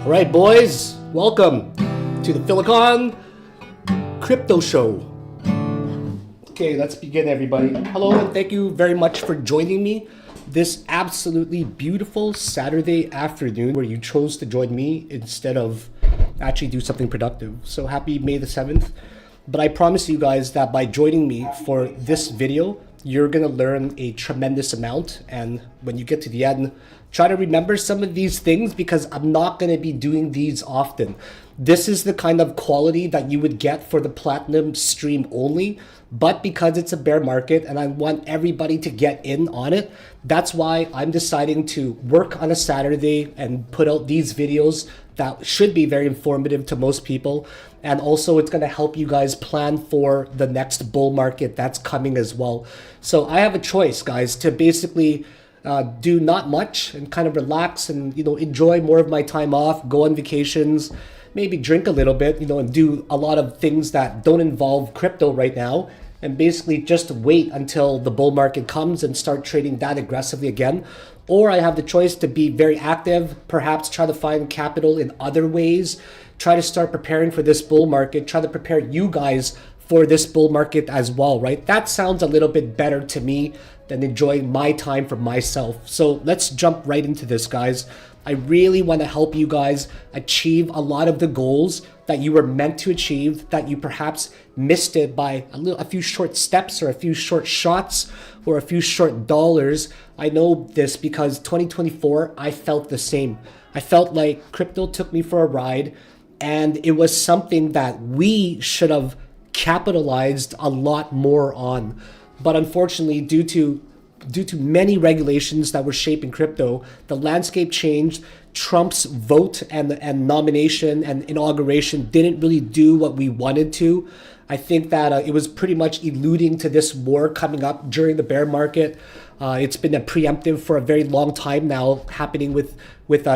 All right, boys, welcome to the Philakone Crypto Show. Okay, let's begin, everybody. Hello, and thank you very much for joining me this absolutely beautiful Saturday afternoon where you chose to join me instead of actually do something productive. So happy May the 7th. But I promise you guys that by joining me for this video, you're going to learn a tremendous amount. And when you get to the end, try to remember some of these things because I'm not going to be doing these often. This is the kind of quality that you would get for the platinum stream only. But because it's a bear market and I want everybody to get in on it, that's why I'm deciding to work on a Saturday and put out these videos that should be very informative to most people. And also it's going to help you guys plan for the next bull market that's coming as well. So I have a choice, guys, to basically do not much and kind of relax and, enjoy more of my time off, go on vacations, maybe drink a little bit, and do a lot of things that don't involve crypto right now, and basically just wait until the bull market comes and start trading that aggressively again. Or I have the choice to be very active, perhaps try to find capital in other ways, try to start preparing for this bull market, try to prepare you guys for this bull market as well, right? That sounds a little bit better to me than enjoying my time for myself. So let's jump right into this, guys. I really want to help you guys achieve a lot of the goals that you were meant to achieve, that you perhaps missed it by a few short steps or a few short shots or a few short dollars. I know this because 2024, I felt the same. I felt like crypto took me for a ride and it was something that we should have capitalized a lot more on. But unfortunately, due to many regulations that were shaping crypto, the landscape changed. Trump's vote and nomination and inauguration didn't really do what we wanted to. I think that it was pretty much alluding to this war coming up during the bear market. It's been a preemptive for a very long time now, happening with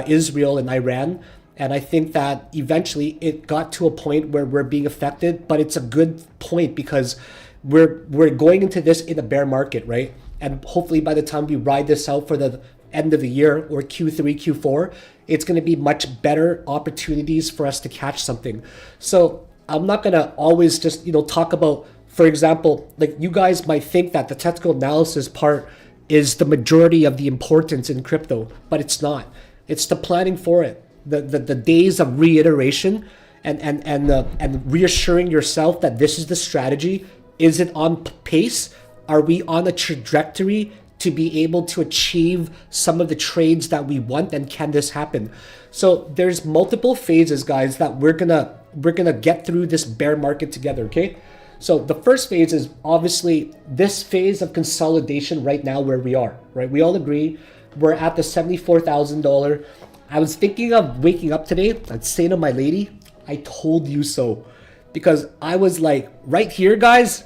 Israel and Iran. And I think that eventually it got to a point where we're being affected, but it's a good point because we're going into this in a bear market, right? And hopefully by the time we ride this out for the end of the year or Q3, Q4, it's going to be much better opportunities for us to catch something. So I'm not going to always just, talk about, for example, like you guys might think that the technical analysis part is the majority of the importance in crypto, but it's not. It's the planning for it. The days of reiteration and reassuring yourself that this is the strategy. Is it on pace? Are we on a trajectory to be able to achieve some of the trades that we want? And can this happen? So there's multiple phases, guys, that we're gonna get through this bear market together, okay? So the first phase is obviously this phase of consolidation right now where we are, right? We all agree we're at the $74,000. I was thinking of waking up today and saying to my lady, I told you so. Because I was like, right here, guys,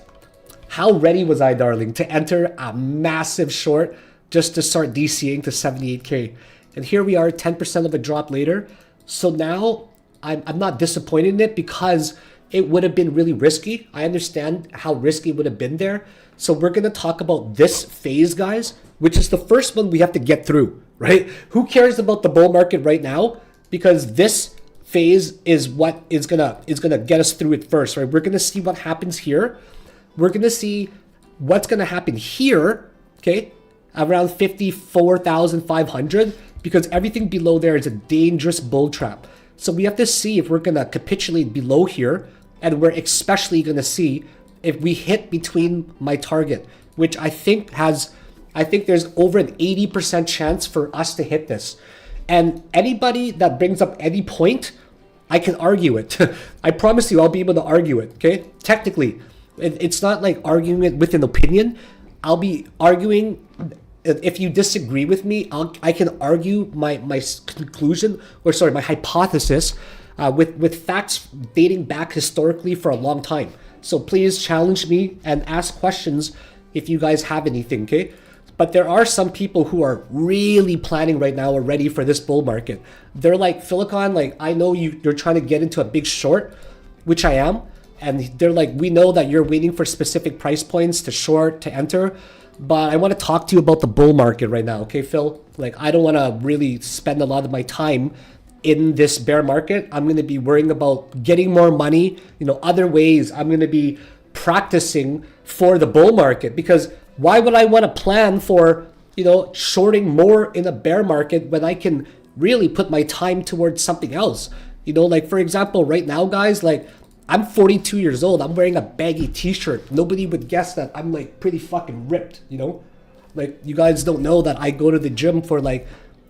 how ready was I, darling, to enter a massive short just to start DCing to 78K. And here we are, 10% of a drop later. So now I'm not disappointed in it because it would have been really risky. I understand how risky it would have been there. So we're going to talk about this phase, guys, which is the first one we have to get through, right? Who cares about the bull market right now? Because this phase is what is gonna get us through it first, right? We're gonna see what happens here. We're gonna see what's gonna happen here, okay? Around 54,500, because everything below there is a dangerous bull trap. So we have to see if we're gonna capitulate below here, and we're especially gonna see if we hit between my target, which I think there's over an 80% chance for us to hit this. And anybody that brings up any point, I can argue it. I promise you I'll be able to argue it, okay? Technically, it's not like arguing it with an opinion. I'll be arguing, if you disagree with me, I can argue my conclusion, my hypothesis with facts dating back historically for a long time. So please challenge me and ask questions if you guys have anything, okay? But there are some people who are really planning right now or ready for this bull market. They're like, Philakone, like, I know you're trying to get into a big short, which I am. And they're like, we know that you're waiting for specific price points to short, to enter. But I want to talk to you about the bull market right now, okay, Phil? Like, I don't want to really spend a lot of my time in this bear market. I'm going to be worrying about getting more money, other ways. I'm going to be practicing for the bull market, because why would I want to plan for, shorting more in a bear market when I can really put my time towards something else? Like for example, right now, guys, like I'm 42 years old. I'm wearing a baggy t-shirt. Nobody would guess that I'm like pretty fucking ripped, Like you guys don't know that I go to the gym for like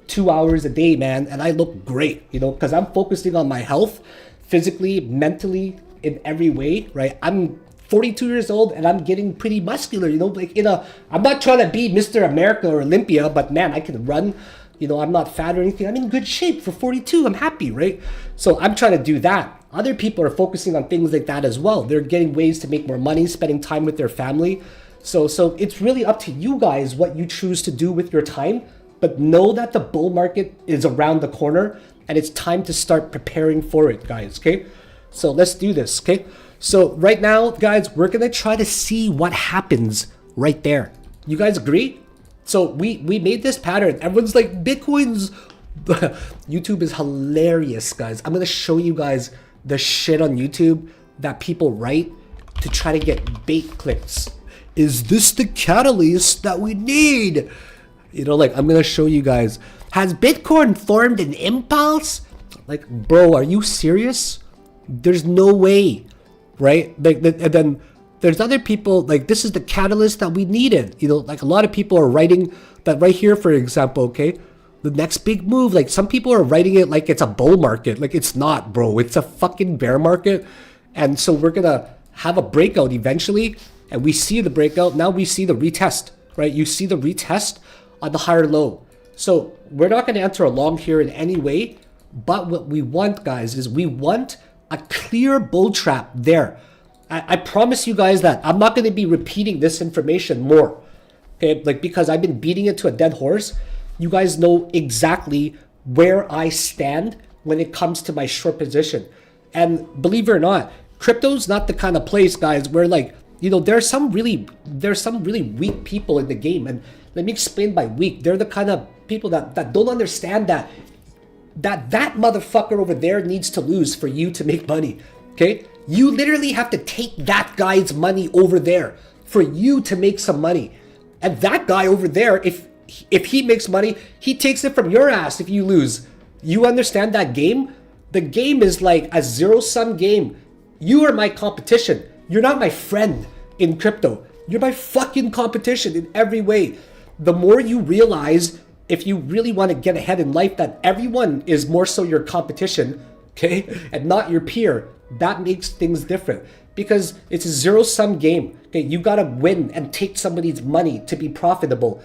2 hours a day, man, and I look great, because I'm focusing on my health, physically, mentally, in every way, right? I'm 42 years old and I'm getting pretty muscular, like I'm not trying to be Mr. America or Olympia, but man, I can run, I'm not fat or anything. I'm in good shape for 42. I'm happy, right? So I'm trying to do that. Other people are focusing on things like that as well. They're getting ways to make more money, spending time with their family. So it's really up to you guys what you choose to do with your time. But know that the bull market is around the corner and it's time to start preparing for it, guys, okay? So let's do this, okay? So right now, guys, we're going to try to see what happens right there. You guys agree? So we made this pattern. Everyone's like, Bitcoin's... YouTube is hilarious, guys. I'm going to show you guys the shit on YouTube that people write to try to get bait clicks. Is this the catalyst that we need? Like I'm going to show you guys. Has Bitcoin formed an impulse? Like, bro, are you serious? There's no way, right? Like, and then there's other people, like, this is the catalyst that we needed. Like a lot of people are writing that right here, for example, okay? The next big move, like some people are writing it like it's a bull market. Like it's not, bro. It's a fucking bear market. And so we're going to have a breakout eventually. And we see the breakout. Now we see the retest, right? You see the retest on the higher low. So we're not going to enter a long here in any way. But what we want, guys, is we want a clear bull trap there. I promise you guys that I'm not going to be repeating this information more. Okay, like because I've been beating it to a dead horse. You guys know exactly where I stand when it comes to my short position. And believe it or not, crypto's not the kind of place, guys, where like, there's some really weak people in the game. And let me explain by weak. They're the kind of people that don't understand that motherfucker over there needs to lose for you to make money. Okay? You literally have to take that guy's money over there for you to make some money. And that guy over there, if he makes money, he takes it from your ass if you lose. You understand that game? The game is like a zero-sum game. You are my competition. You're not my friend in crypto. You're my fucking competition in every way. The more you realize, if you really want to get ahead in life, that everyone is more so your competition, okay, and not your peer, that makes things different. Because it's a zero-sum game. Okay, you gotta win and take somebody's money to be profitable.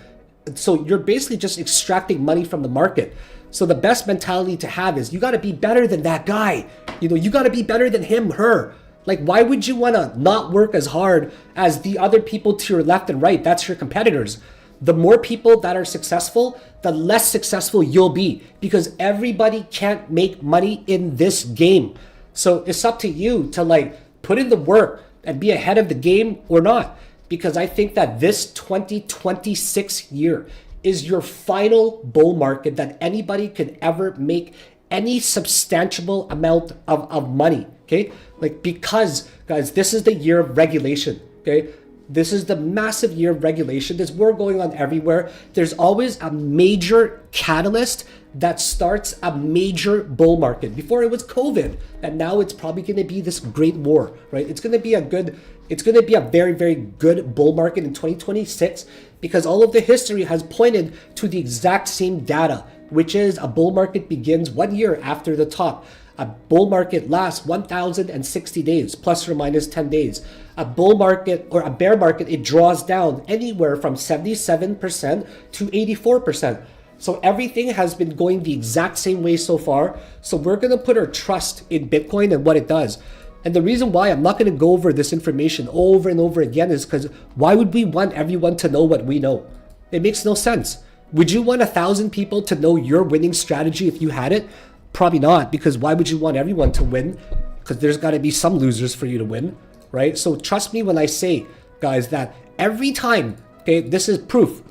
So you're basically just extracting money from the market. So the best mentality to have is you got to be better than that guy. You got to be better than him, her. Like, why would you want to not work as hard as the other people to your left and right? That's your competitors. The more people that are successful, the less successful you'll be, because everybody can't make money in this game. So it's up to you to like put in the work and be ahead of the game or not. Because I think that this 2026 year is your final bull market that anybody could ever make any substantial amount of money, okay? Like, because, guys, this is the year of regulation, okay? This is the massive year of regulation. There's war going on everywhere. There's always a major catalyst that starts a major bull market. Before it was COVID, and now it's probably going to be this great war, right? It's going to be a very, very good bull market in 2026 because all of the history has pointed to the exact same data, which is a bull market begins 1 year after the top. A bull market lasts 1,060 days, plus or minus 10 days. A bull market or a bear market, it draws down anywhere from 77% to 84%. So everything has been going the exact same way so far. So we're going to put our trust in Bitcoin and what it does. And the reason why I'm not going to go over this information over and over again is because why would we want everyone to know what we know? It makes no sense. Would you want 1,000 people to know your winning strategy if you had it? Probably not, because why would you want everyone to win? Because there's got to be some losers for you to win, right? So trust me when I say, guys, that every time, okay, this is proof.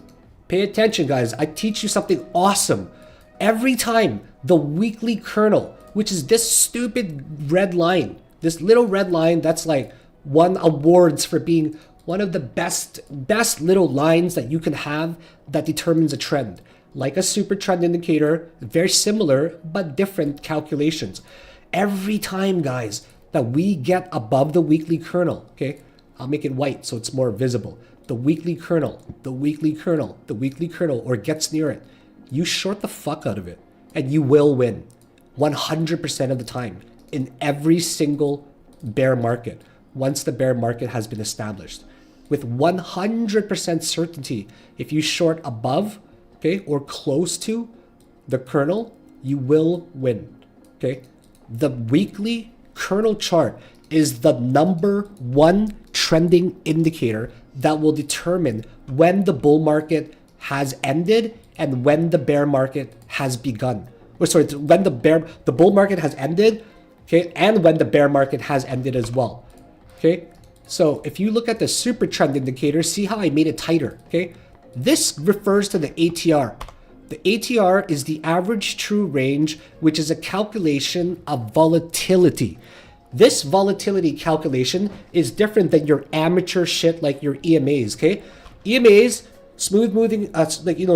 Pay attention, guys. I teach you something awesome. Every time the weekly kernel, which is this stupid red line, this little red line that's like won awards for being one of the best little lines that you can have that determines a trend. Like a super trend indicator, very similar but different calculations. Every time, guys, that we get above the weekly kernel, okay? I'll make it white so it's more visible. The weekly kernel, the weekly kernel, the weekly kernel, or gets near it, you short the fuck out of it and you will win 100% of the time in every single bear market once the bear market has been established. With 100% certainty, if you short above, okay, or close to the kernel, you will win, okay? The weekly kernel chart is the #1 trending indicator that will determine when the bull market has ended and when the bear market has begun. Or sorry, when the bull market has ended, okay, and when the bear market has ended as well. Okay? So if you look at the super trend indicator, see how I made it tighter, okay? This refers to the ATR. The ATR is the average true range, which is a calculation of volatility. This volatility calculation is different than your amateur shit like your EMAs, okay? EMAs, smooth moving,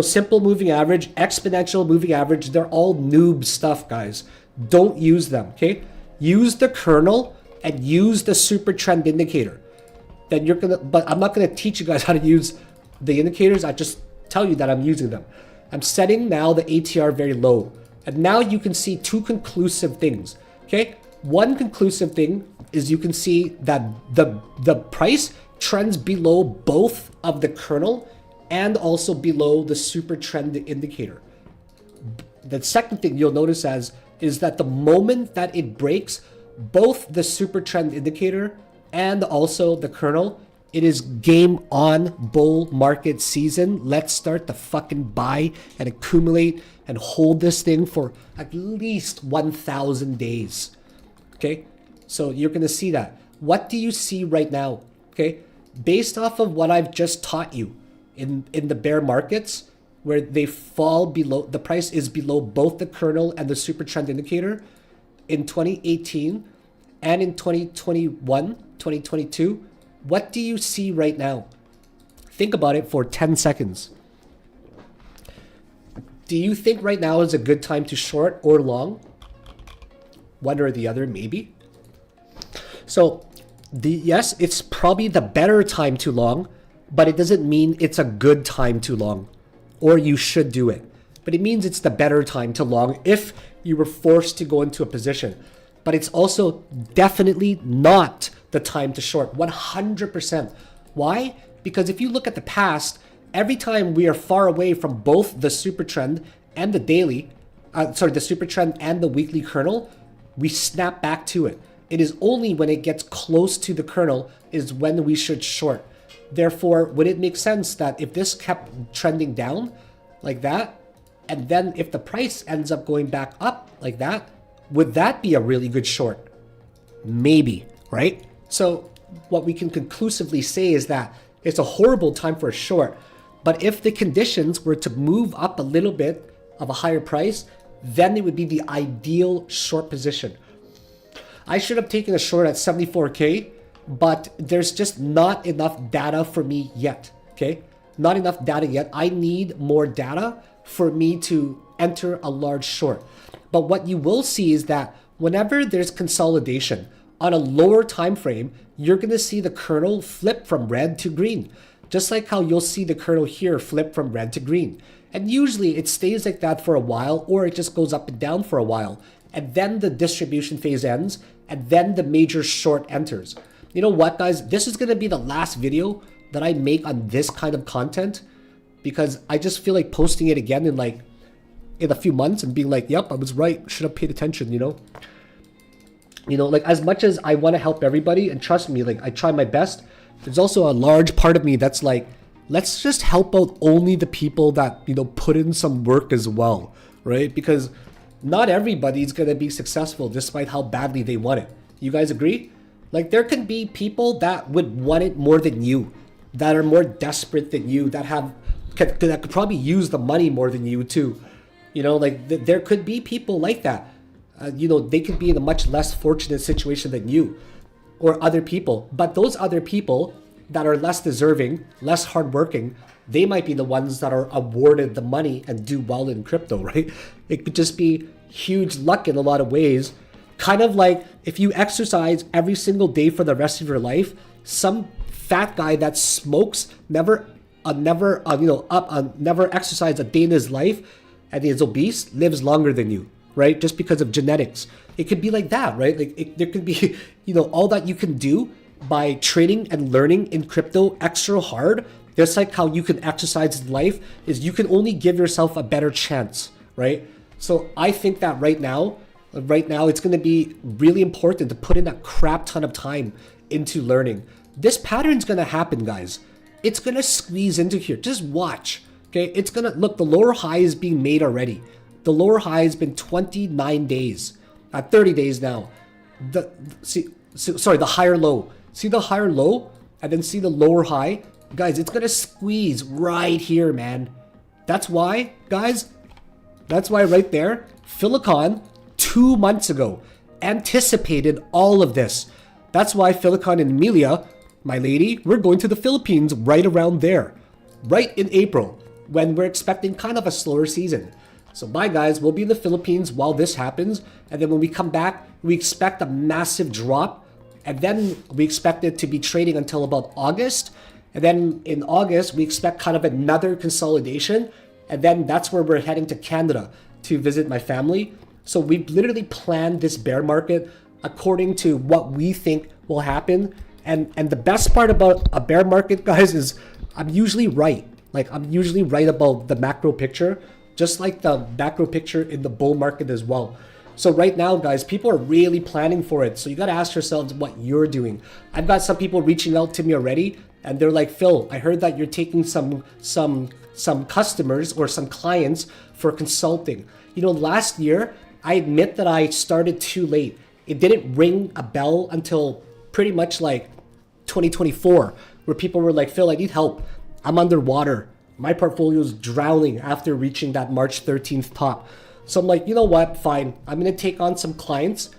simple moving average, exponential moving average, they're all noob stuff, guys. Don't use them, okay? Use the kernel and use the super trend indicator. Then but I'm not gonna teach you guys how to use the indicators. I just tell you that I'm using them. I'm setting now the ATR very low. And now you can see two conclusive things, okay? One conclusive thing is you can see that the price trends below both of the kernel and also below the super trend indicator. The second thing you'll notice is that the moment that it breaks both the super trend indicator and also the kernel, it is game on, bull market season. Let's start the fucking buy and accumulate and hold this thing for at least 1,000 days. Okay, so you're gonna see that. What do you see right now? Okay, based off of what I've just taught you in the bear markets, where they fall below, the price is below both the kernel and the super trend indicator in 2018 and in 2021, 2022. What do you see right now? Think about it for 10 seconds. Do you think right now is a good time to short or long? One or the other, maybe. So, yes, it's probably the better time to long, but it doesn't mean it's a good time to long, or you should do it. But it means it's the better time to long if you were forced to go into a position. But it's also definitely not the time to short, 100%. Why? Because if you look at the past, every time we are far away from both the super trend and the daily, the super trend and the weekly kernel, we snap back to it. It is only when it gets close to the kernel is when we should short. Therefore, would it make sense that if this kept trending down like that, and then if the price ends up going back up like that, would that be a really good short? Maybe, right? So what we can conclusively say is that it's a horrible time for a short, but if the conditions were to move up a little bit of a higher price, then it would be the ideal short position. I should have taken a short at 74K, but there's just not enough data for me yet, okay? Not enough data yet. I need more data for me to enter a large short. But what you will see is that whenever there's consolidation on a lower time frame, you're going to see the kernel flip from red to green, just like how you'll see the kernel here flip from red to green. And usually it stays like that for a while, or it just goes up and down for a while. And then the distribution phase ends, and then the major short enters. You know what, guys? This is going to be the last video that I make on this kind of content, because I just feel like posting it again in a few months and being like, yep, I was right. Should have paid attention, you know? Like as much as I want to help everybody, and trust me, like I try my best, there's also a large part of me that's like, let's just help out only the people that, put in some work as well, right? Because not everybody's going to be successful despite how badly they want it. You guys agree? Like there can be people that would want it more than you, that are more desperate than you, that could probably use the money more than you too. You know, like there could be people like that. You know, they could be in a much less fortunate situation than you or other people. But those other people that are less deserving, less hardworking, they might be the ones that are awarded the money and do well in crypto, right? It could just be huge luck in a lot of ways. Kind of like if you exercise every single day for the rest of your life, some fat guy that smokes, never exercised a day in his life and is obese, lives longer than you, right? Just because of genetics. It could be like that, right? Like there could be, you know, all that you can do by trading and learning in crypto extra hard. Just like how you can exercise in life is you can only give yourself a better chance, right? So I think that right now it's going to be really important to put in a crap ton of time into learning. This pattern's going to happen, guys. It's going to squeeze into here. Just watch, okay? It's going to, look, the lower high is being made already. The lower high has been 29 days, 30 days now. The higher low. See the higher low and then see the lower high? Guys, it's going to squeeze right here, man. That's why, guys, that's why right there, Philakone 2 months ago anticipated all of this. That's why Philakone and Amelia, my lady, we're going to the Philippines right around there, right in April, when we're expecting kind of a slower season. So bye, guys, we'll be in the Philippines while this happens. And then when we come back, we expect a massive drop. And then we expect it to be trading until about August. And then in August, we expect kind of another consolidation. And then that's where we're heading to Canada to visit my family. So we've literally planned this bear market according to what we think will happen. And the best part about a bear market, guys, is I'm usually right. Like, I'm usually right about the macro picture, just like the macro picture in the bull market as well. So right now, guys, people are really planning for it. So you got to ask yourselves what you're doing. I've got some people reaching out to me already, and they're like, Phil, I heard that you're taking some customers or some clients for consulting. You know, last year, I admit that I started too late. It didn't ring a bell until pretty much like 2024, where people were like, Phil, I need help. I'm underwater. My portfolio is drowning after reaching that March 13th top. So I'm like, you know what? Fine. I'm going to take on some clients.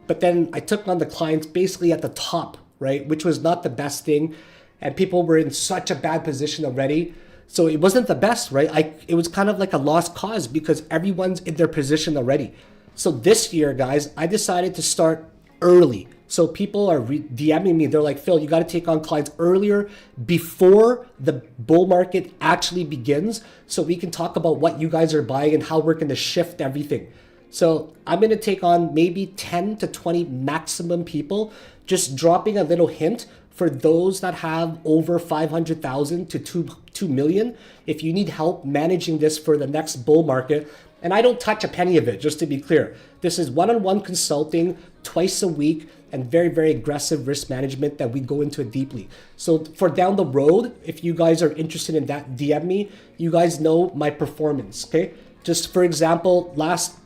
But then I took on the clients basically at the top, right? Which was not the best thing. And people were in such a bad position already. So it wasn't the best, right? It was kind of like a lost cause because everyone's in their position already. So this year, guys, I decided to start early. So people are DMing me. They're like, Phil, you got to take on clients earlier before the bull market actually begins so we can talk about what you guys are buying and how we're going to shift everything. So I'm going to take on maybe 10 to 20 maximum people, just dropping a little hint for those that have over 500,000 to 2 million. If you need help managing this for the next bull market, and I don't touch a penny of it, just to be clear. This is one-on-one consulting twice a week and very, very aggressive risk management that we go into it deeply. So for down the road, if you guys are interested in that, DM me. You guys know my performance, okay? Just for example,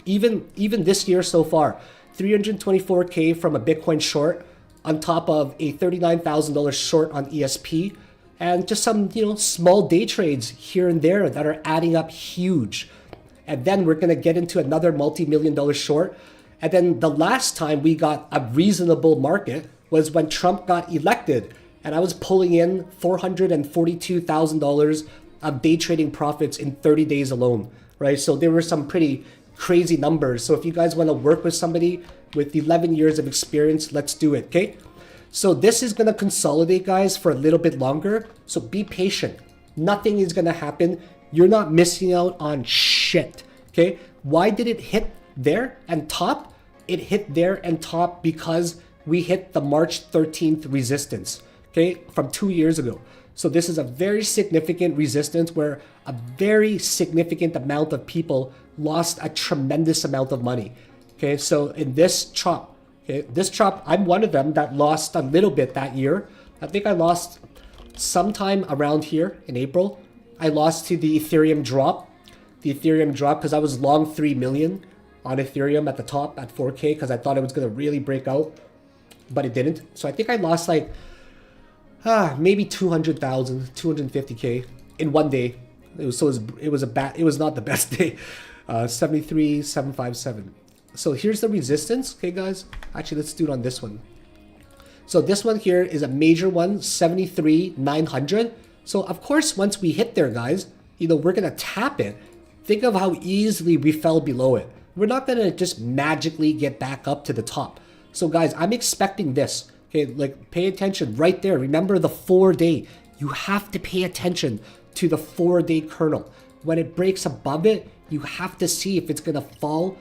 even this year so far, 324K from a Bitcoin short on top of a $39,000 short on ESP and just some, small day trades here and there that are adding up huge. And then we're going to get into another multi-million-dollar short. And then the last time we got a reasonable market was when Trump got elected. And I was pulling in $442,000 of day trading profits in 30 days alone, right? So there were some pretty crazy numbers. So if you guys want to work with somebody with 11 years of experience, let's do it, okay? So this is going to consolidate, guys, for a little bit longer. So be patient. Nothing is going to happen. You're not missing out on shit, okay? Why did it hit there and top? It hit there and top because we hit the March 13th resistance, okay, from 2 years ago. So this is a very significant resistance where a very significant amount of people lost a tremendous amount of money, okay? So in this chop, I'm one of them that lost a little bit that year. I think I lost sometime around here in April. I lost to the Ethereum drop. Because I was long 3 million on Ethereum at the top at 4K because I thought it was going to really break out, but it didn't. So I think I lost like maybe 200,000, 250K in one day. It was not the best day. 73,757. So here's the resistance. Okay, guys. Actually, let's do it on this one. So this one here is a major one, 73,900. So of course, once we hit there, guys, you know, we're going to tap it. Think of how easily we fell below it. We're not going to just magically get back up to the top. So guys, I'm expecting this. Okay, like pay attention right there. Remember the 4-day. You have to pay attention to the 4-day kernel. When it breaks above it, you have to see if it's going to fall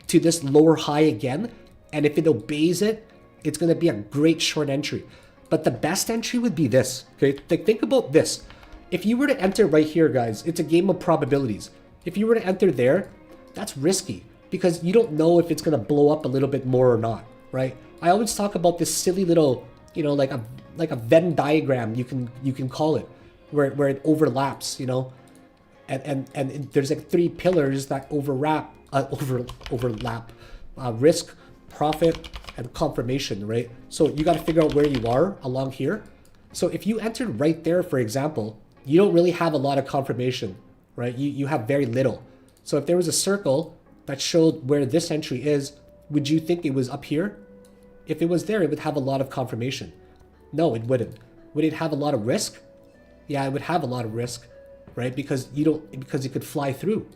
to this lower high again. And if it obeys it, it's going to be a great short entry. But the best entry would be this. Okay, think about this. If you were to enter right here, guys, it's a game of probabilities. If you were to enter there, that's risky because you don't know if it's going to blow up a little bit more or not, right? I always talk about this silly little, you know, like a Venn diagram, you can call it, where it overlaps, you know, and there's like 3 pillars that overlap risk, profit, and confirmation, right? So you got to figure out where you are along here. So if you entered right there, for example, you don't really have a lot of confirmation, right? You have very little. So if there was a circle that showed where this entry is, would you think it was up here? If it was there, it would have a lot of confirmation. No, it wouldn't. Would it have a lot of risk? Yeah, it would have a lot of risk, right? Because it could fly through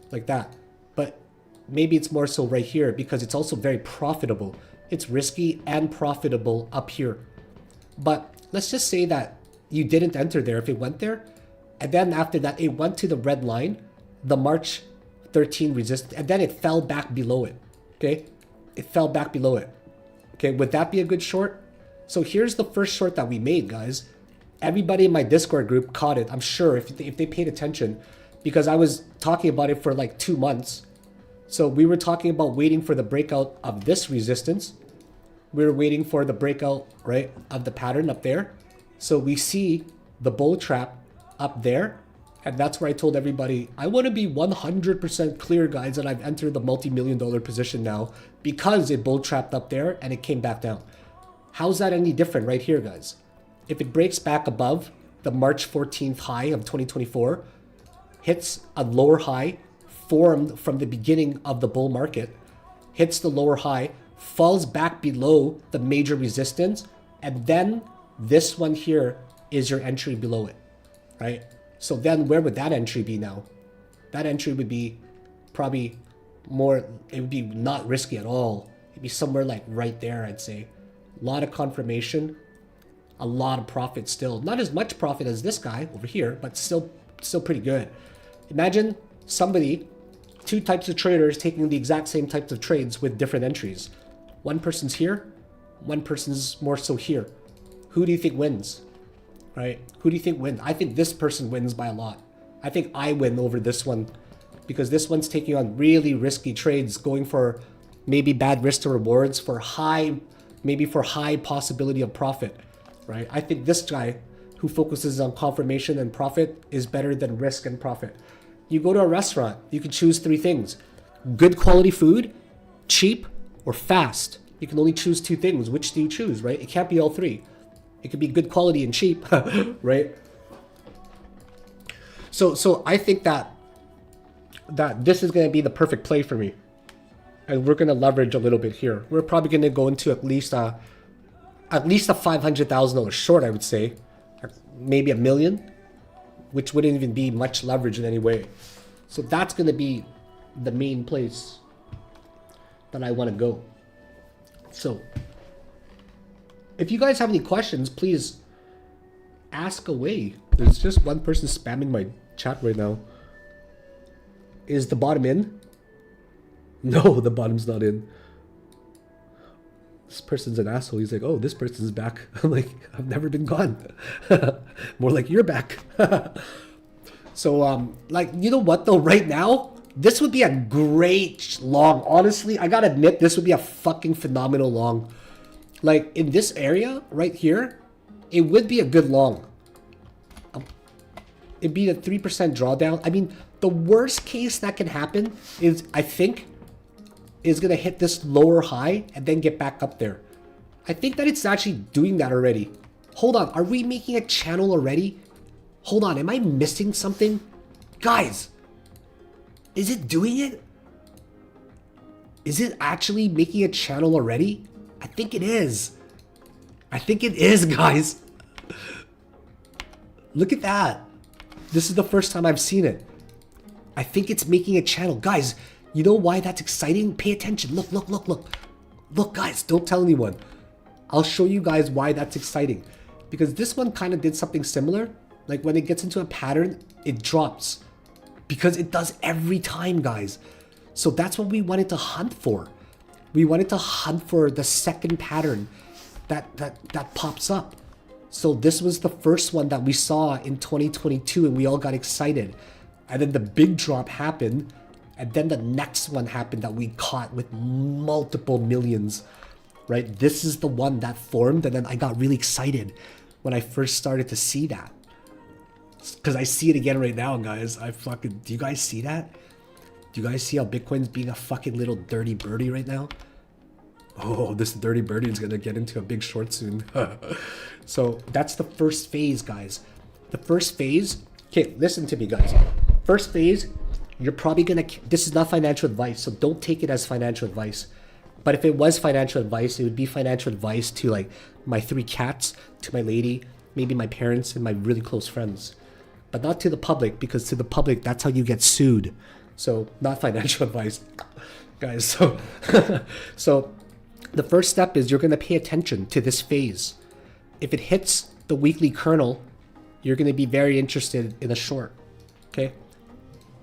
like that. But maybe it's more so right here because it's also very profitable. It's risky and profitable up here. But let's just say that you didn't enter there if it went there. And then after that, it went to the red line, the March 13 resistance, and then it fell back below it, okay? It fell back below it. Okay, would that be a good short? So here's the first short that we made, guys. Everybody in my Discord group caught it, I'm sure, if they paid attention, because I was talking about it for like 2 months. So we were talking about waiting for the breakout of this resistance. We were waiting for the breakout, right, of the pattern up there. So we see the bull trap up there. And that's where I told everybody, I want to be 100% clear, guys, that I've entered the multi-million-dollar position now because it bull trapped up there and it came back down. How's that any different right here, guys? If it breaks back above the March 14th high of 2024, hits a lower high formed from the beginning of the bull market, hits the lower high, falls back below the major resistance, and then this one here is your entry below it, right? So then where would that entry be now? That entry would be probably more, it would be not risky at all. It'd be somewhere like right there, I'd say. A lot of confirmation, a lot of profit still. Not as much profit as this guy over here, but still pretty good. Imagine somebody, 2 types of traders taking the exact same types of trades with different entries. One person's here, one person's more so here. Who do you think wins? Right? Who do you think wins? I think this person wins by a lot. I think I win over this one because this one's taking on really risky trades, going for maybe bad risk to rewards for maybe for high possibility of profit, right? I think this guy who focuses on confirmation and profit is better than risk and profit. You go to a restaurant, you can choose 3 things: good quality food, cheap, or fast. You can only choose 2 things. Which do you choose, right? It can't be all 3. It could be good quality and cheap, right? So I think that this is going to be the perfect play for me. And we're going to leverage a little bit here. We're probably going to go into at least a $500,000 short, I would say. Maybe $1 million, which wouldn't even be much leverage in any way. So that's going to be the main place that I want to go. So if you guys have any questions, please ask away. There's just one person spamming my chat right now. Is the bottom in? No, the bottom's not in. This person's an asshole. He's like, oh, this person's back. I'm like, I've never been gone. More like, you're back. So, like, you know what though? Right now, this would be a great long. Honestly, I gotta admit, this would be a fucking phenomenal long. Like, in this area right here, it would be a good long. It'd be a 3% drawdown. I mean, the worst case that can happen is, I think, is going to hit this lower high and then get back up there. I think that it's actually doing that already. Hold on. Are we making a channel already? Hold on. Am I missing something? Guys, Is it doing it? Is it actually making a channel already? I think it is. I think it is, guys. Look at that. This is the first time I've seen it. I think it's making a channel. Guys, you know why that's exciting? Pay attention. Look, look, look, look. Look, guys, don't tell anyone. I'll show you guys why that's exciting. Because this one kind of did something similar. Like when it gets into a pattern, it drops. Because it does every time, guys. So that's what we wanted to hunt for. We wanted to hunt for the second pattern that pops up. So this was the first one that we saw in 2022 and we all got excited. And then the big drop happened. And then the next one happened that we caught with multiple millions, right? This is the one that formed, and then I got really excited when I first started to see that. Because I see it again right now, guys. Do you guys see that? Do you guys see how Bitcoin's being a fucking little dirty birdie right now? Oh, this dirty birdie is gonna get into a big short soon. So that's the first phase, guys. The first phase, okay, listen to me, guys. First phase, you're probably gonna, this is not financial advice, so don't take it as financial advice. But if it was financial advice, it would be financial advice to like my 3 cats, to my lady, maybe my parents and my really close friends. But not to the public, because to the public, that's how you get sued. So not financial advice, guys. So, so the first step is you're gonna pay attention to this phase. If it hits the weekly kernel, you're gonna be very interested in a short, okay?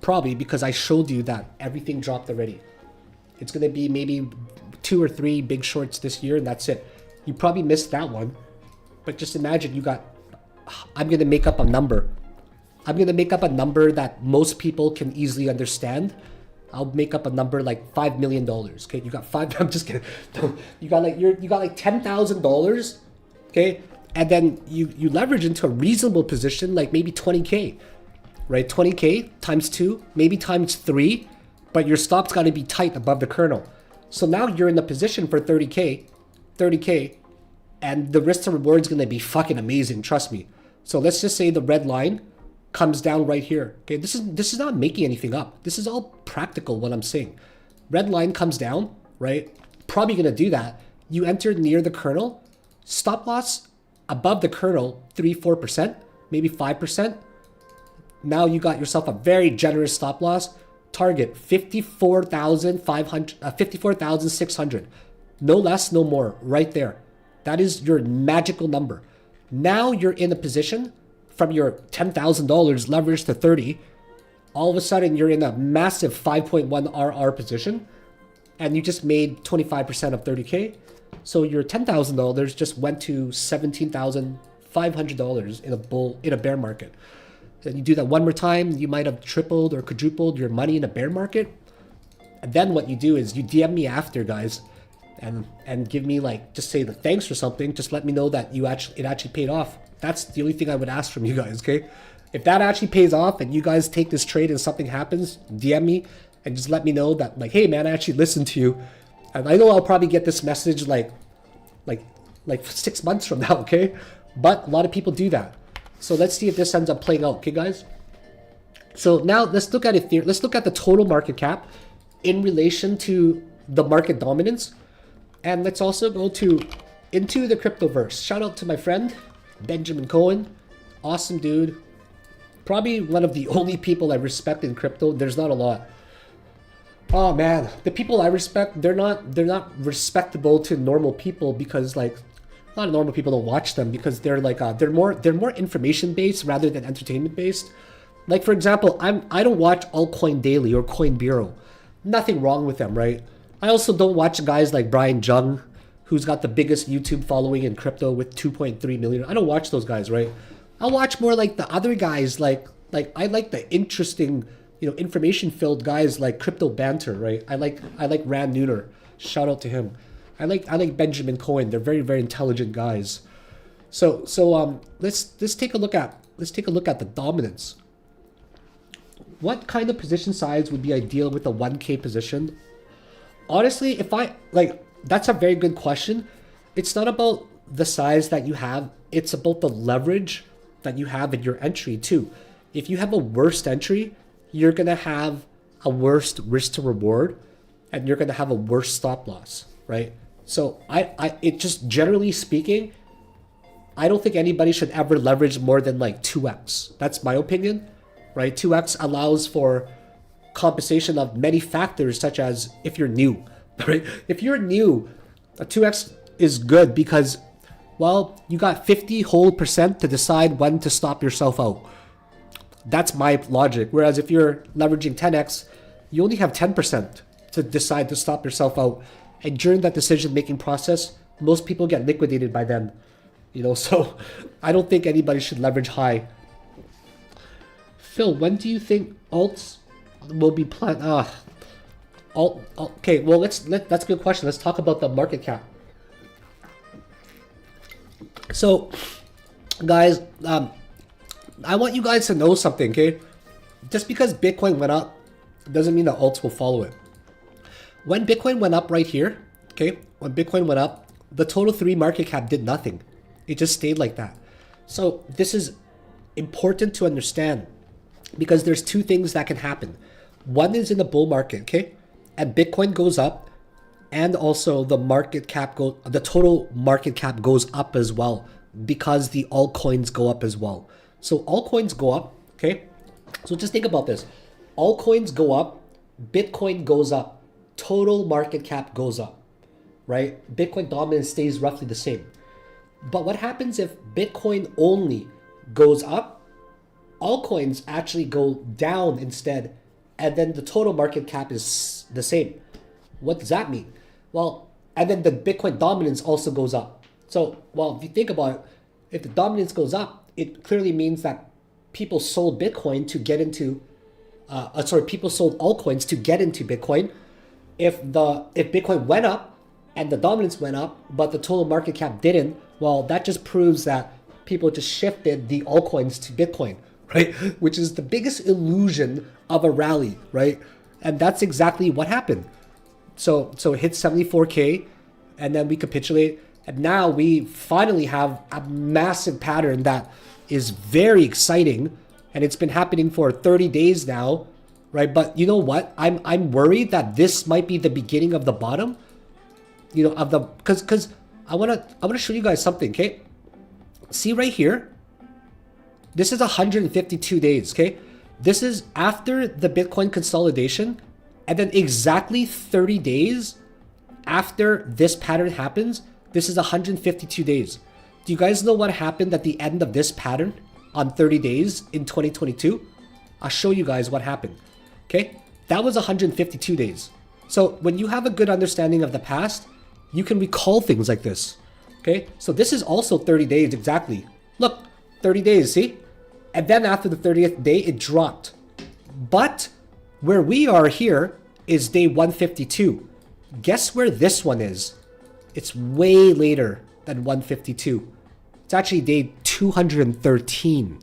Probably because I showed you that everything dropped already. It's gonna be maybe 2 or 3 big shorts this year and that's it. You probably missed that one, but just imagine you got, I'm gonna make up a number. I'm gonna make up a number that most people can easily understand. I'll make up a number like $5 million. Okay, you got five. I'm just kidding. You got like $10,000. Okay, and then you leverage into a reasonable position, like maybe 20K, right? 20K times 2, maybe times 3, but your stop's got to be tight above the kernel. So now you're in the position for 30K, and the risk to reward is gonna be fucking amazing. Trust me. So let's just say the red line comes down right here. Okay, this is not making anything up. This is all practical what I'm saying. Red line comes down, right? Probably gonna do that. You enter near the kernel, stop loss above the kernel 3-4%, maybe 5%. Now you got yourself a very generous stop loss. Target 54,600. No less, no more, right there. That is your magical number. Now you're in a position from your $10,000 leveraged to 30, all of a sudden you're in a massive 5.1 RR position and you just made 25% of 30K. So your $10,000 just went to $17,500 in a bear market. And you do that one more time, you might have tripled or quadrupled your money in a bear market. And then what you do is you DM me after, guys, and give me like, just say the thanks or something. Just let me know that it actually paid off. That's the only thing I would ask from you guys, okay? If that actually pays off and you guys take this trade and something happens, DM me and just let me know that, like, hey man, I actually listened to you. And I know I'll probably get this message like 6 months from now, okay? But a lot of people do that. So let's see if this ends up playing out, okay guys? So now let's look at Ethereum. Let's look at the total market cap in relation to the market dominance. And let's also go into the cryptoverse. Shout out to my friend, Benjamin Cohen. Awesome dude. Probably one of the only people I respect in crypto. There's not a lot. Oh man, the people I respect, they're not respectable to normal people because like a lot of normal people don't watch them because they're like they're more information based rather than entertainment based. Like for example, I don't watch Altcoin Daily or Coin Bureau. Nothing wrong with them, right? I also don't watch guys like Brian Jung, who's got the biggest YouTube following in crypto with 2.3 million. I don't watch those guys, right? I'll watch more like the other guys, like I like the interesting, information-filled guys like Crypto Banter, right? I like Rand Neuner. Shout out to him. I like Benjamin Cohen. They're very, very intelligent guys. So let's take a look at the dominance. What kind of position size would be ideal with a 1K position? Honestly, that's a very good question. It's not about the size that you have. It's about the leverage that you have in your entry too. If you have a worst entry, you're going to have a worse risk to reward, and you're going to have a worse stop loss, right? So it just generally speaking, I don't think anybody should ever leverage more than like 2x. That's my opinion, right? 2x allows for compensation of many factors, such as if you're new, right? If you're new, a 2x is good because, well, you got 50 whole percent to decide when to stop yourself out. That's my logic. Whereas if you're leveraging 10x, you only have 10% to decide to stop yourself out. And during that decision-making process, most people get liquidated by then. You know, so I don't think anybody should leverage high. Phil, when do you think alts will be planned? Okay, well, that's a good question. Let's talk about the market cap. So, guys, I want you guys to know something, okay? Just because Bitcoin went up doesn't mean that alts will follow it. When Bitcoin went up right here, okay, when Bitcoin went up, the total 3 market cap did nothing. It just stayed like that. So this is important to understand because there's 2 things that can happen. One is in the bull market, okay? And Bitcoin goes up and also the total market cap goes up as well because the altcoins go up as well. So altcoins go up, okay? So just think about this. Altcoins go up, Bitcoin goes up, total market cap goes up, right? Bitcoin dominance stays roughly the same. But what happens if Bitcoin only goes up, altcoins actually go down instead, and then the total market cap is the same? What does that mean? Well, and then the Bitcoin dominance also goes up. So, well, if you think about it, if the dominance goes up, it clearly means that people sold Bitcoin to get into, people sold altcoins to get into Bitcoin. If Bitcoin went up and the dominance went up, but the total market cap didn't, well, that just proves that people just shifted the altcoins to Bitcoin, right? Which is the biggest illusion of a rally, right? And that's exactly what happened. So it hit 74K and then we capitulate. And now we finally have a massive pattern that is very exciting. And it's been happening for 30 days now, right? But you know what? I'm worried that this might be the beginning of the bottom, you know, of the, because I want to show you guys something, okay? See right here, this is 152 days, okay? This is after the Bitcoin consolidation, and then exactly 30 days after this pattern happens, this is 152 days. Do you guys know what happened at the end of this pattern on 30 days in 2022? I'll show you guys what happened, okay? That was 152 days. So when you have a good understanding of the past, you can recall things like this, okay? So this is also 30 days exactly. Look, 30 days, see? And then after the 30th day, it dropped. But where we are here is day 152. Guess where this one is? It's way later than 152. It's actually day 213.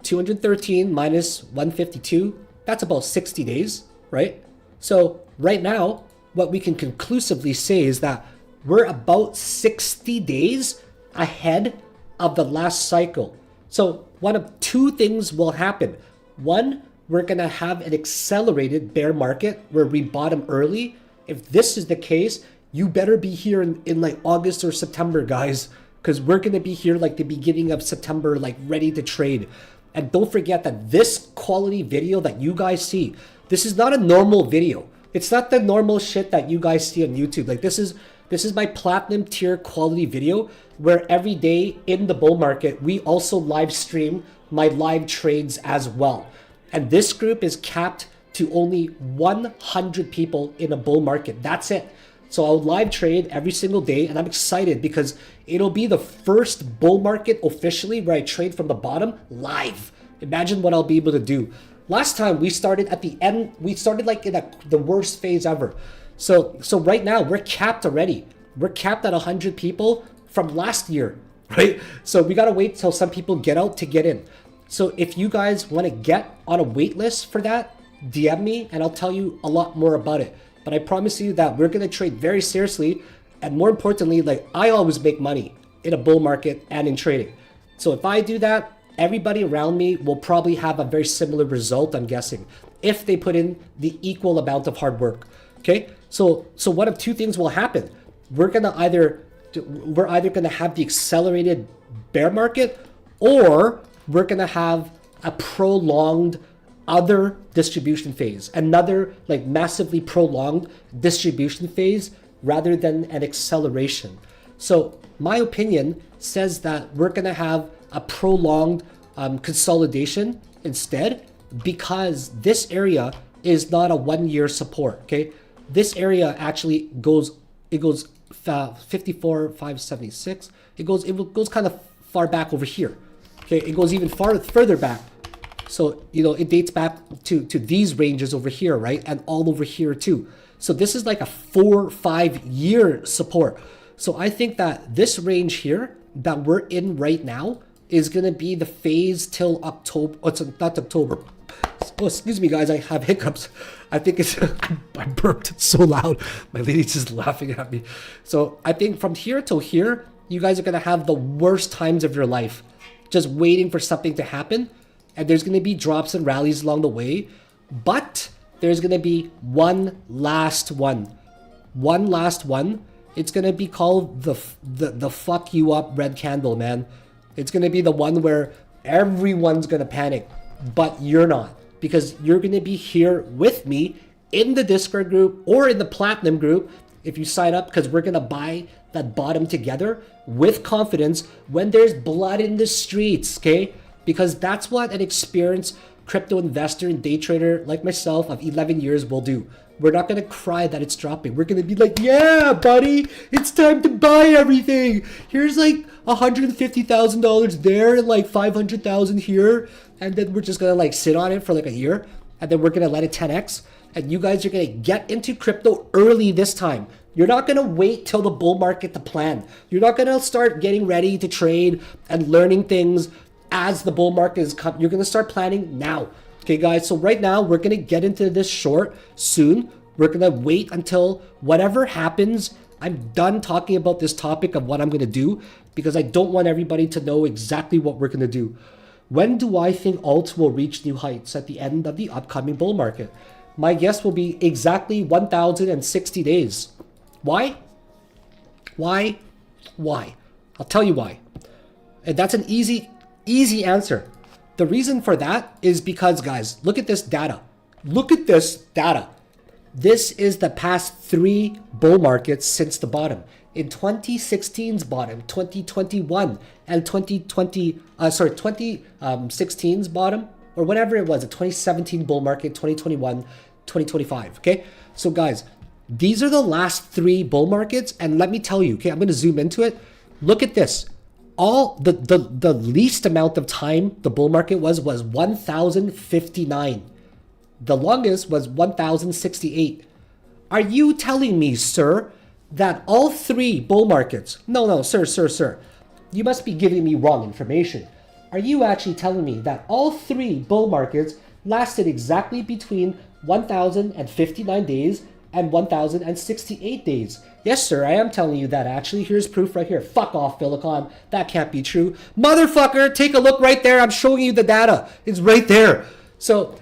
213 minus 152, that's about 60 days, right? So right now, what we can conclusively say is that we're about 60 days ahead of the last cycle. So one of 2 things will happen. One, we're going to have an accelerated bear market where we bottom early. If this is the case, you better be here in like August or September, guys, because we're going to be here like the beginning of September, like ready to trade. And don't forget that this quality video that you guys see, this is not a normal video. It's not the normal shit that you guys see on YouTube. Like this is my platinum tier quality video where every day in the bull market, we also live stream my live trades as well. And this group is capped to only 100 people in a bull market. That's it. So I'll live trade every single day and I'm excited because it'll be the first bull market officially where I trade from the bottom live. Imagine what I'll be able to do. Last time we started at the end, we started like in the worst phase ever. So right now we're capped already. We're capped at 100 people from last year, right? So we gotta wait till some people get out to get in. So if you guys wanna get on a wait list for that, DM me and I'll tell you a lot more about it. But I promise you that we're gonna trade very seriously. And more importantly, like I always make money in a bull market and in trading. So if I do that, everybody around me will probably have a very similar result, I'm guessing. if they put in the equal amount of hard work. Okay, so one of two things will happen. We're either gonna have the accelerated bear market, or we're gonna have a prolonged other distribution phase, another like massively prolonged distribution phase rather than an acceleration. So my opinion says that we're gonna have a prolonged consolidation instead, because this area is not a 1 year support. Okay, this area actually goes 54,576. It goes kind of far back over here. Okay, it goes even further back. So, you know, it dates back to these ranges over here, right? And all over here too. So this is like a 4 or 5 year support. So I think that this range here that we're in right now is going to be the phase till October. Oh, it's not October. Oh, excuse me, guys. I have hiccups. I think it's, I burped. It's so loud. My lady's just laughing at me. So I think from here till here, you guys are going to have the worst times of your life, just waiting for something to happen. And there's going to be drops and rallies along the way, but there's going to be one last one. It's going to be called the fuck you up red candle, man. It's going to be the one where everyone's going to panic, but you're not, because you're going to be here with me in the Discord group or in the Platinum group if you sign up, because we're going to buy that bottom together with confidence when there's blood in the streets, okay? Because that's what an experienced crypto investor and day trader like myself of 11 years will do. We're not going to cry that it's dropping. We're going to be like, yeah, buddy, it's time to buy everything. Here's like $150,000 there and like 500,000 here. And then we're just going to like sit on it for like a year. And then we're going to let it 10x. And you guys are going to get into crypto early this time. You're not going to wait till the bull market to plan. You're not going to start getting ready to trade and learning things as the bull market is coming. You're going to start planning now. Okay, guys, so right now we're going to get into this short soon. We're going to wait until whatever happens. I'm done talking about this topic of what I'm going to do, because I don't want everybody to know exactly what we're going to do. When do I think alts will reach new heights at the end of the upcoming bull market? My guess will be exactly 1,060 days. Why? Why? I'll tell you why. And that's an easy answer. The reason for that is because, guys, look at this data. This is the past 3 bull markets since the bottom. In 2016's bottom, 2021, and 2016's bottom, or whatever it was, a 2017 bull market, 2021, 2025, okay? So guys, these are the last 3 bull markets, and let me tell you, okay, I'm gonna zoom into it. Look at this. All the least amount of time the bull market was 1,059. The longest was 1,068. Are you telling me, sir, that all 3 bull markets? No, sir. You must be giving me wrong information. Are you actually telling me that all 3 bull markets lasted exactly between 1,059 days and 1,068 days? Yes, sir, I am telling you that actually. Here's proof right here. Fuck off, Philakone. That can't be true. Motherfucker, take a look right there. I'm showing you the data. It's right there. So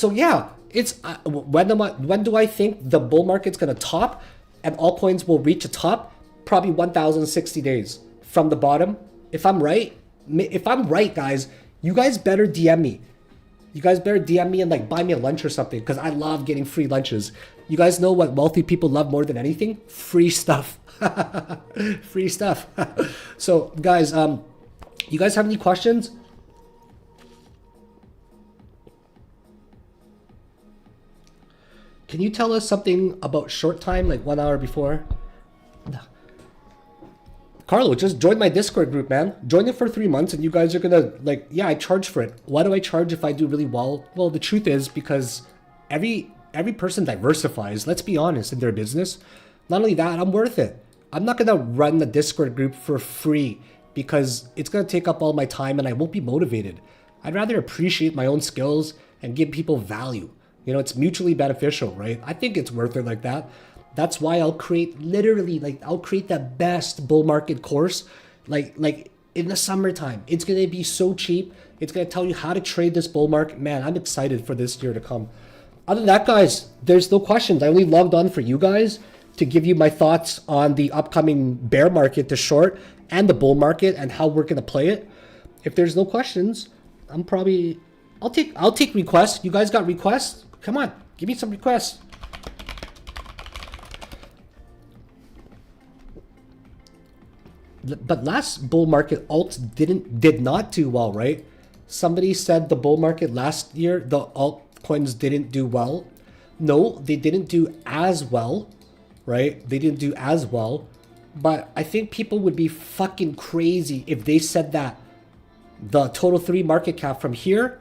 yeah, it's when do I think the bull market's going to top and altcoins will reach a top? Probably 1,060 days from the bottom. If I'm right, guys, you guys better DM me. You guys better DM me and like buy me a lunch or something, because I love getting free lunches. You guys know what wealthy people love more than anything? Free stuff. Free stuff. So guys, you guys have any questions? Can you tell us something about short time, like 1 hour before? Carlo, just join my Discord group, man. Join it for 3 months and you guys are gonna, like, yeah, I charge for it. Why do I charge if I do really well? Well, the truth is because every person diversifies, let's be honest, in their business. Not only that, I'm worth it. I'm not gonna run the Discord group for free because it's gonna take up all my time and I won't be motivated. I'd rather appreciate my own skills and give people value. You know, it's mutually beneficial, right? I think it's worth it like that. That's why I'll create literally, like, I'll create the best bull market course. Like in the summertime. It's going to be so cheap. It's going to tell you how to trade this bull market. Man, I'm excited for this year to come. Other than that, guys, there's no questions. I only logged on for you guys to give you my thoughts on the upcoming bear market, the short, and the bull market, and how we're going to play it. If there's no questions, I'll take requests. You guys got requests? Come on, give me some requests. But last bull market, alts did not do well, right? Somebody said the bull market last year, the altcoins didn't do well. No, they didn't do as well, right? They didn't do as well. But I think people would be fucking crazy if they said that the total 3 market cap from here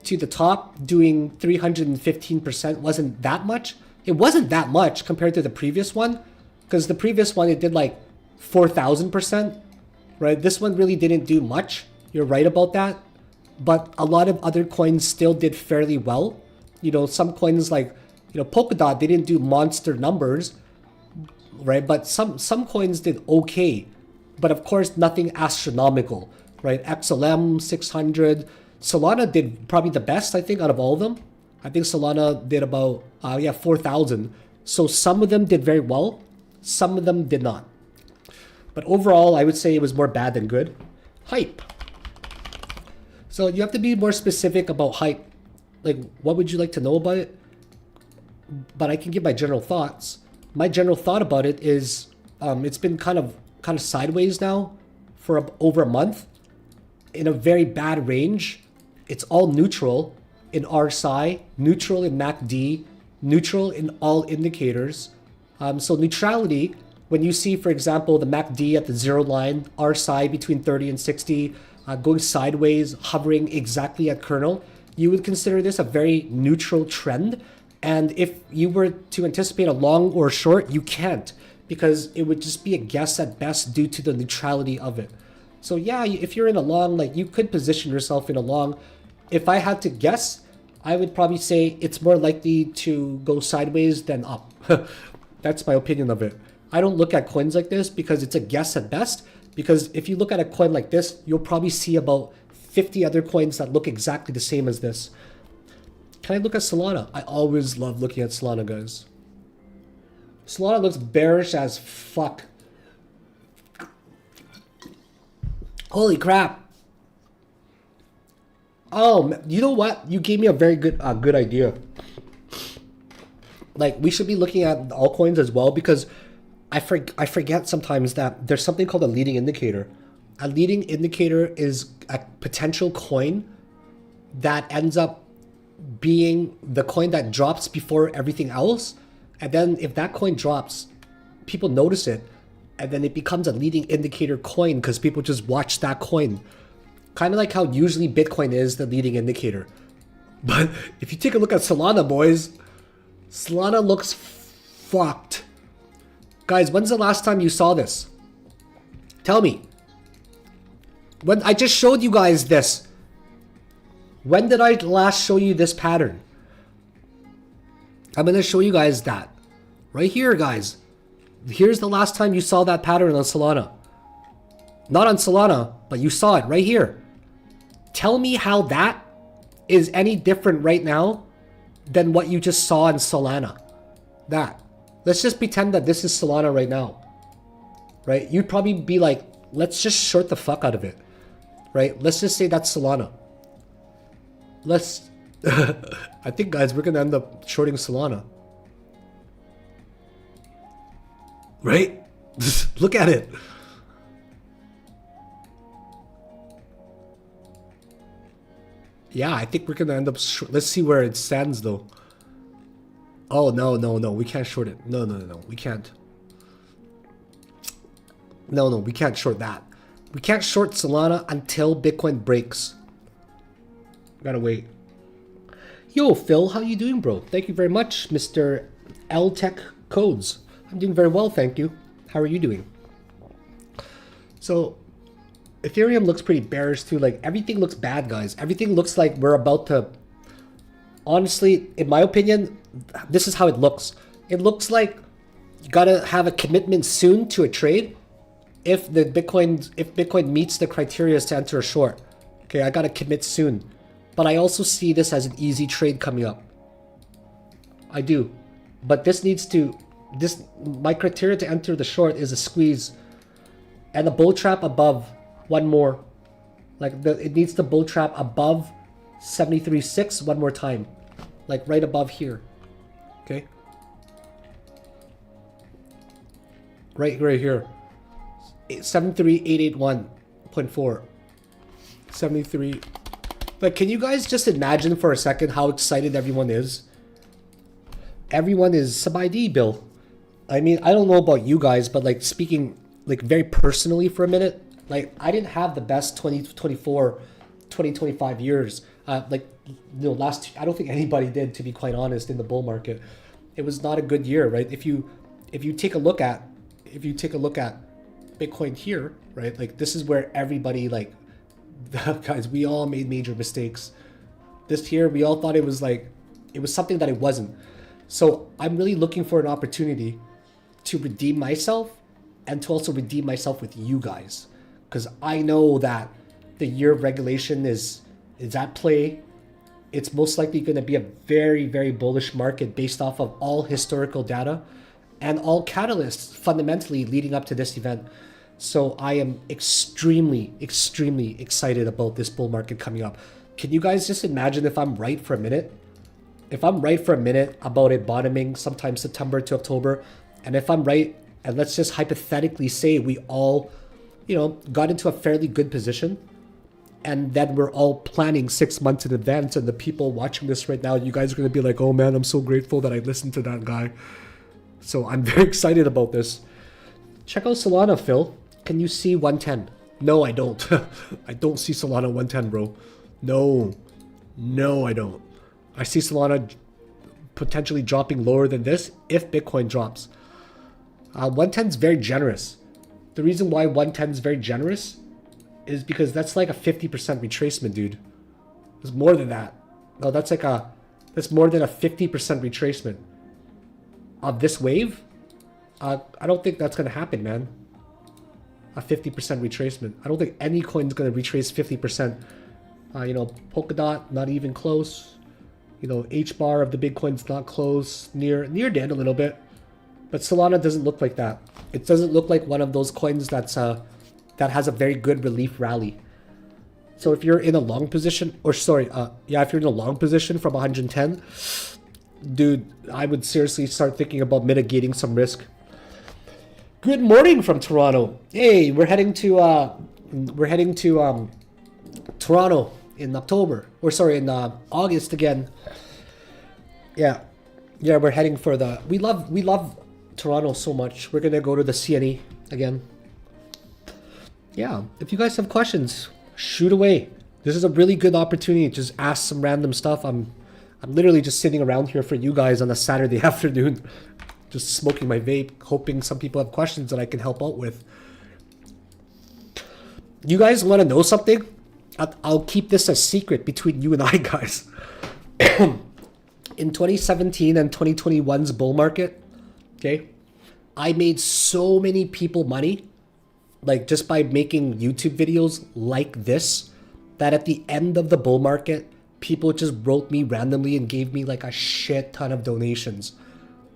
to the top doing 315% wasn't that much. It wasn't that much compared to the previous one, because the previous one, it did like 4,000%, right? This one really didn't do much. You're right about that. But a lot of other coins still did fairly well. You know, some coins like, you know, Polkadot, they didn't do monster numbers, right? But some coins did okay. But of course, nothing astronomical, right? XLM 600, Solana did probably the best, I think, out of all of them. I think Solana did about 4,000. So some of them did very well, some of them did not. But overall, I would say it was more bad than good. Hype. So you have to be more specific about hype. Like, what would you like to know about it? But I can give my general thoughts. My general thought about it is it's been kind of sideways now for over a month in a very bad range. It's all neutral in RSI, neutral in MACD, neutral in all indicators. So neutrality, when you see, for example, the MACD at the 0 line, RSI between 30 and 60, going sideways, hovering exactly at kernel, you would consider this a very neutral trend. And if you were to anticipate a long or short, you can't, because it would just be a guess at best due to the neutrality of it. So yeah, if you're in a long, like, you could position yourself in a long. If I had to guess, I would probably say it's more likely to go sideways than up. That's my opinion of it. I don't look at coins like this because it's a guess at best. Because if you look at a coin like this, you'll probably see about 50 other coins that look exactly the same as this. Can I look at Solana? I always love looking at Solana, guys. Solana looks bearish as fuck. Holy crap. Oh, you know what? You gave me a very good idea. Like, we should be looking at the altcoins as well, because I forget sometimes that there's something called a leading indicator. A leading indicator is a potential coin that ends up being the coin that drops before everything else. And then if that coin drops, people notice it, and then it becomes a leading indicator coin because people just watch that coin. Kind of like how usually Bitcoin is the leading indicator. But if you take a look at Solana, boys, Solana looks fucked. Guys, when's the last time you saw this? Tell me. When I just showed you guys this. When did I last show you this pattern? I'm going to show you guys that. Right here, guys. Here's the last time you saw that pattern on Solana. Not on Solana, but you saw it right here. Tell me how that is any different right now than what you just saw in Solana. That. Let's just pretend that this is Solana right now. Right? You'd probably be like, let's just short the fuck out of it. Right? Let's just say that's Solana. Let's... I think, guys, we're going to end up shorting Solana. Right? Look at it. Yeah, I think we're going to end up... Let's see where it stands, though. Oh, no. We can't short it. No. We can't. No. We can't short that. We can't short Solana until Bitcoin breaks. Gotta wait. Yo, Phil, how you doing, bro? Thank you very much, Mr. L Tech Codes. I'm doing very well, thank you. How are you doing? So, Ethereum looks pretty bearish too. Like, everything looks bad, guys. Everything looks like we're about to... Honestly, in my opinion, this is how it looks. It looks like you gotta have a commitment soon to a trade. if Bitcoin meets the criteria to enter a short. Okay, I gotta commit soon. But I also see this as an easy trade coming up. I do. But my criteria to enter the short is a squeeze and a bull trap above one more. It needs the bull trap above 73.6 one more time. Like right above here. Okay? Right here. 73,881.4. 73. Like, can you guys just imagine for a second how excited everyone is? Everyone is sub ID, Bill. I mean, I don't know about you guys, but like speaking like very personally for a minute, like I didn't have the best 2024, 2025 years. I don't think anybody did, to be quite honest, in the bull market. It was not a good year, right? If you take a look at Bitcoin here, right? Like this is where everybody guys, we all made major mistakes. This year, we all thought it was something that it wasn't. So I'm really looking for an opportunity to redeem myself and to also redeem myself with you guys. Because I know that the year of regulation is at play. It's most likely going to be a very, very bullish market based off of all historical data and all catalysts fundamentally leading up to this event. So I am extremely, extremely excited about this bull market coming up. Can you guys just imagine if I'm right for a minute? If I'm right for a minute about it bottoming sometime September to October, and if I'm right, and let's just hypothetically say we all, got into a fairly good position, and then we're all planning 6 months in advance, and the people watching this right now, you guys are going to be like, oh man, I'm so grateful that I listened to that guy. So I'm very excited about this. Check out Solana, Phil. Can you see 110? No, I don't. I don't see Solana 110, bro. No, I don't. I see Solana potentially dropping lower than this if Bitcoin drops. 110 is very generous. The reason why 110 is very generous is because that's like a 50% retracement, dude. It's more than that. No, that's more than a 50% retracement of this wave. I don't think that's going to happen, man. A 50% retracement. I don't think any coin's going to retrace 50%. Polkadot, not even close. H-bar of the big coins not close. Near dead a little bit. But Solana doesn't look like that. It doesn't look like one of those coins that has a very good relief rally. So if you're in a long position, if you're in a long position from 110, dude, I would seriously start thinking about mitigating some risk. Good morning from Toronto. Hey, we're heading to Toronto in October, in August again. Yeah, we're heading for we love Toronto so much. We're gonna go to the CNE again. Yeah, if you guys have questions, shoot away. This is a really good opportunity to just ask some random stuff. I'm literally just sitting around here for you guys on a Saturday afternoon, just smoking my vape, hoping some people have questions that I can help out with. You guys want to know something? I'll keep this a secret between you and I, guys. In 2017 and 2021's bull market, okay, I made so many people money, like just by making YouTube videos like this, that at the end of the bull market, people just wrote me randomly and gave me like a shit ton of donations.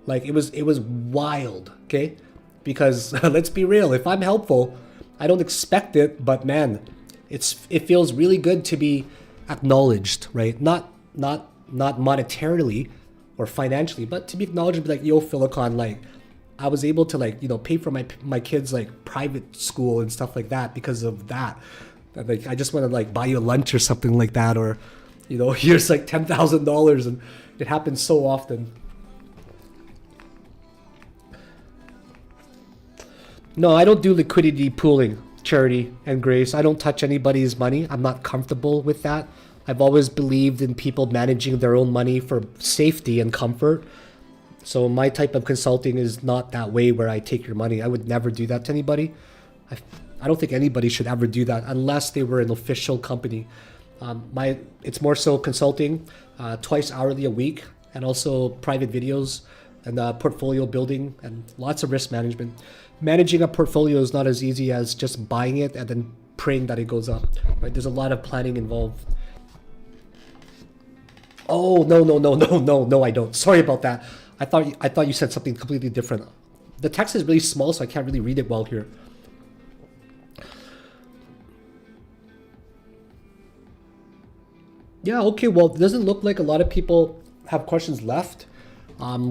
Like it was wild, okay? Because let's be real, if I'm helpful, I don't expect it, but man, it feels really good to be acknowledged, right? Not monetarily or financially, but to be acknowledged and be like, yo, Philakone, like I was able to pay for my kids private school and stuff like that because of that. Like I just want to buy you a lunch or something like that, or here's $10,000, and it happens so often. No, I don't do liquidity pooling, Charity and Grace. I don't touch anybody's money. I'm not comfortable with that. I've always believed in people managing their own money for safety and comfort. So my type of consulting is not that way where I take your money. I would never do that to anybody. I don't think anybody should ever do that unless they were an official company. It's more so consulting twice hourly a week, and also private videos and portfolio building and lots of risk management. Managing a portfolio is not as easy as just buying it and then praying that it goes up, right? There's a lot of planning involved. Oh, no, I don't. Sorry about that. I thought you said something completely different. The text is really small, so I can't really read it well here. Yeah, okay, well, it doesn't look like a lot of people have questions left.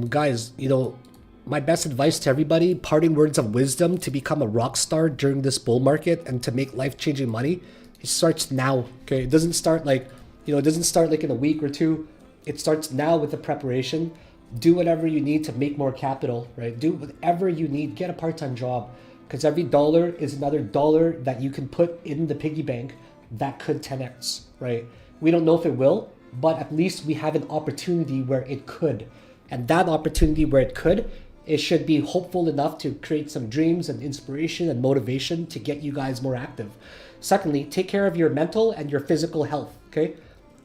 Guys, you know, my best advice to everybody, parting words of wisdom to become a rock star during this bull market and to make life-changing money, it starts now, okay? It doesn't start like, you know, it doesn't start like in a week or two. It starts now with the preparation. Do whatever you need to make more capital, right? Do whatever you need. Get a part-time job, because every dollar is another dollar that you can put in the piggy bank that could 10x, right? We don't know if it will, but at least we have an opportunity where it could. And that opportunity where it could, it should be hopeful enough to create some dreams and inspiration and motivation to get you guys more active. Secondly, take care of your mental and your physical health, okay?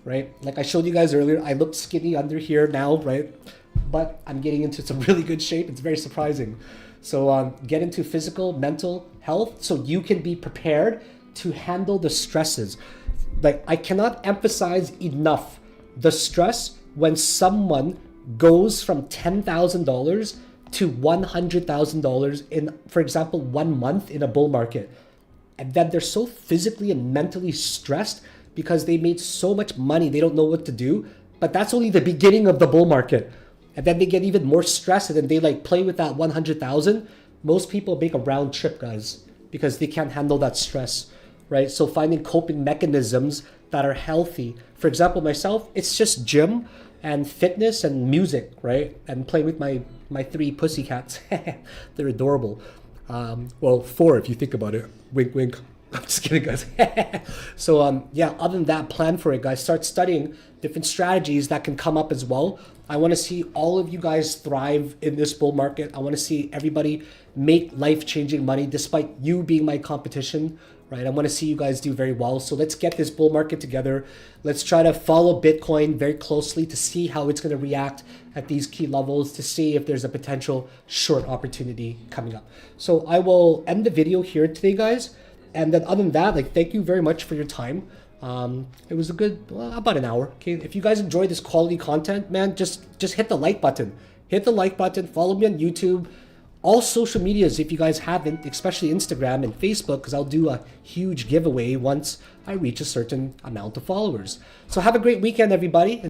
Right? Like I showed you guys earlier, I look skinny under here now, right? But I'm getting into some really good shape. It's very surprising. So get into physical, mental health so you can be prepared to handle the stresses. Like I cannot emphasize enough the stress when someone goes from $10,000 to $100,000 in, for example, 1 month in a bull market. And then they're so physically and mentally stressed because they made so much money, they don't know what to do. But that's only the beginning of the bull market. And then they get even more stressed and then they like play with that 100,000. Most people make a round trip, guys, because they can't handle that stress, right? So finding coping mechanisms that are healthy. For example, myself, it's just gym and fitness and music, right? And playing with my 3 pussycats. They're adorable. Well, 4 if you think about it. Wink, wink. I'm just kidding, guys. So yeah, other than that, plan for it, guys. Start studying different strategies that can come up as well. I want to see all of you guys thrive in this bull market. I want to see everybody make life-changing money despite you being my competition, right? I want to see you guys do very well. So let's get this bull market together. Let's try to follow Bitcoin very closely to see how it's going to react at these key levels, to see if there's a potential short opportunity coming up. So I will end the video here today, guys. And then other than that, like, thank you very much for your time. It was a good, well, about an hour. Okay, if you guys enjoy this quality content, man, just hit the like button. Hit the like button. Follow me on YouTube. All social medias, if you guys haven't, especially Instagram and Facebook, because I'll do a huge giveaway once I reach a certain amount of followers. So have a great weekend, everybody.